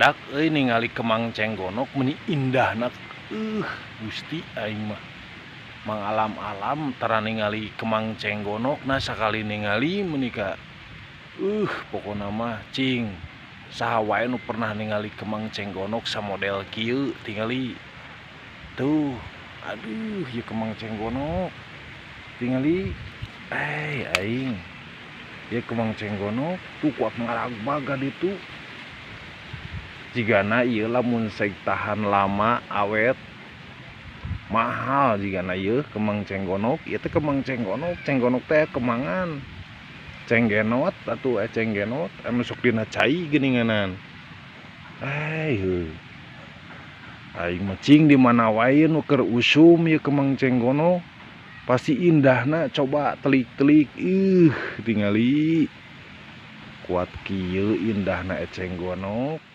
badak ningali Kemang Cenggonok meni indahna Gusti aing mah mangalam-alam tara ningali Kemang Cenggonok nah sakali ningali menika pokona mah cing saha wae nu pernah ningali Kemang Cenggonok samodel kieu tingali tuh aduh ya Kemang Cenggonok tingali aing ya Kemang Cenggonok tuh kuat ngaragbaga ditu jigana ieu lamun saig tahan lama awet mahal jigana ieu Kemang Cenggonok ieu teh Kemang Cenggonok cenggonok teh kemangan cenggenot atuh cenggenot anu sok dina cai geuninganan aing mah cing di mana wae nu keur usum ieu Kemang Cenggonok pasti indahna coba telik-telik tingali kuat kieu indahna Cenggonok